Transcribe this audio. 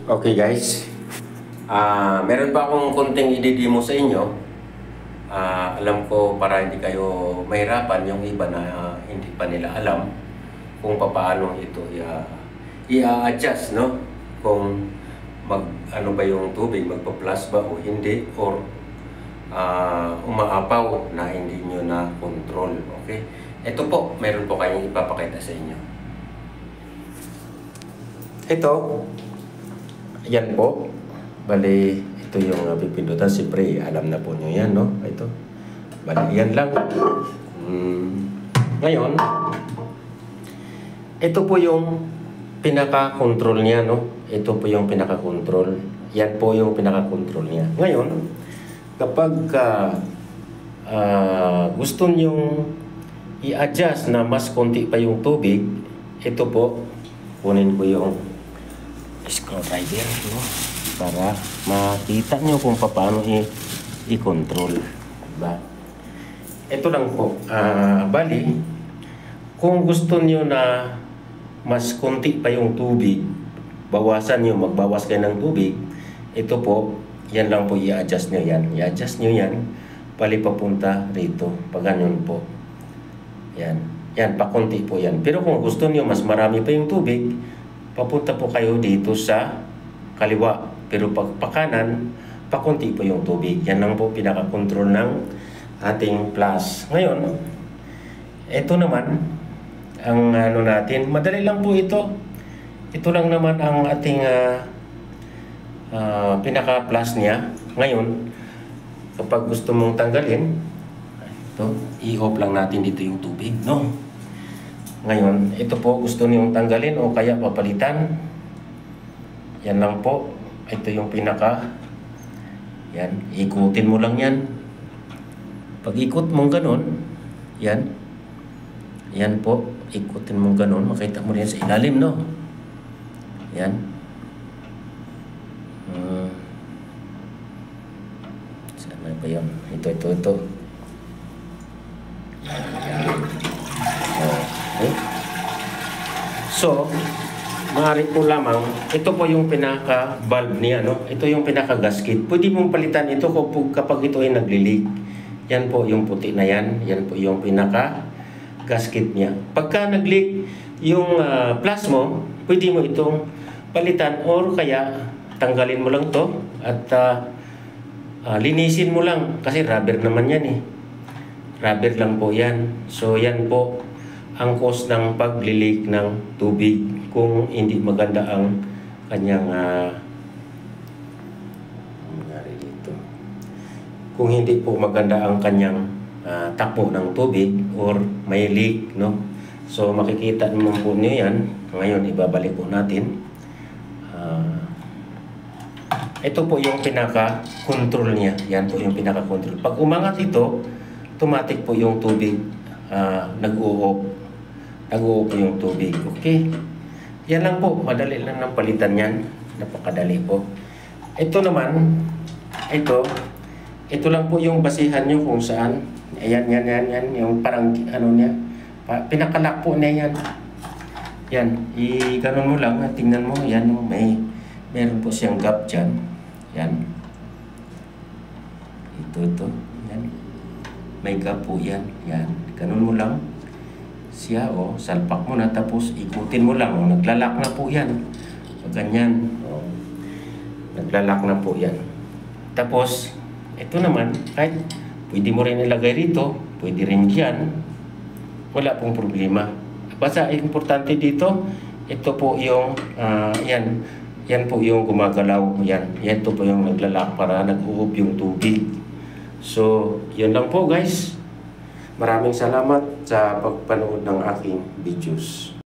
Okay guys, meron pa akong konting i-demo sa inyo. Alam ko para hindi kayo mahirapan, yung iba na hindi pa nila alam kung paano ito i-adjust, no? Kung ano ba yung tubig, magpa-plus ba o hindi, or umaapaw na hindi nyo na control. Okay? Ito po, meron po kayong ipapakita sa inyo. Ito, yan po. Bali, ito yung pipindutan. Siyempre, alam na po nyo yan, no? Ito. Bali, yan lang. Ngayon, ito po yung pinaka-control niya, no? Ito po yung pinaka-control. Yan po yung pinaka-control niya. Ngayon, kapag gusto nyong i-adjust na mas konti pa yung tubig, ito po, kunin ko yung screwdriver, no? Para makita nyo kung paano i-control, diba? Ito lang po. Bali, kung gusto nyo na mas konti pa yung tubig, bawasan nyo, magbawas kayo ng tubig, ito po, yan lang po, i-adjust nyo yan. I-adjust nyo yan, bali papunta rito, pag ganyan po. Yan. Yan, pakunti po yan. Pero kung gusto nyo mas marami pa yung tubig, papunta po kayo dito sa kaliwa. Pero pag pakanan, pakunti po yung tubig. Yan lang po pinaka-control ng ating plus. Ngayon, ito naman, ang ano natin, madali lang po ito. Ito lang naman ang ating pinaka-plus niya. Ngayon, kapag gusto mong tanggalin, ito, i-off lang natin dito yung tubig, no? Ngayon, ito po gusto niyong tanggalin o kaya papalitan. Yan lang po. Ito yung pinaka. Yan, ikutin mo lang yan. Pag ikot mong ganun, yan. Yan po, ikutin mong ganun. Makita mo rin sa ilalim, no? Yan. Sana ba yan? Ito. Yan. Okay. So, maaari po lamang, ito po yung pinaka-valve niya, no? Ito yung pinaka-gasket. Pwede mong palitan ito kapag ito ay nagli-leak. Yan po yung puti na yan. Yan po yung pinaka-gasket niya. Pagka nag-leak yung plus mo, pwede mo itong palitan or kaya tanggalin mo lang to at linisin mo lang. Kasi rubber naman yan eh. Rubber lang po yan. So yan po ang cause ng pag-leak ng tubig kung hindi maganda ang kanyang kung hindi po maganda ang kanyang takbo ng tubig or may leak, no? So makikita naman po niyo yan. Ngayon ibabalik po natin. Ito po yung pinaka-control niya. Yan po yung pinaka-control. Pag umangat ito, automatic po yung tubig nag-u-off. Nag-u-off po yung tubig. Okay? Yan lang po. Madali lang ng palitan yan. Napakadali po. Ito naman, ito lang po yung basihan nyo kung saan. Ayan, yan. Yung parang ano niya. Pinakalak po niya yan. Yan. I-ganon mo lang. Tingnan mo. Yan. Meron po siyang gap dyan. Yan. Ito. Yan. May gap po yan. Yan. Ganon mo lang. Siya, salpak mo na. Tapos ikutin mo lang. Naglalak na po yan. Ganyan. Naglalak na po yan. Tapos, ito naman, kahit pwede mo rin ilagay rito, pwede rin dyan. Wala pong problema. Basta, importante dito, ito po yung, yan po yung gumagalaw. Yan to po yung naglalak para nag-uup yung tubig. So, yun lang po guys. Maraming salamat sa pagpanood ng aking videos.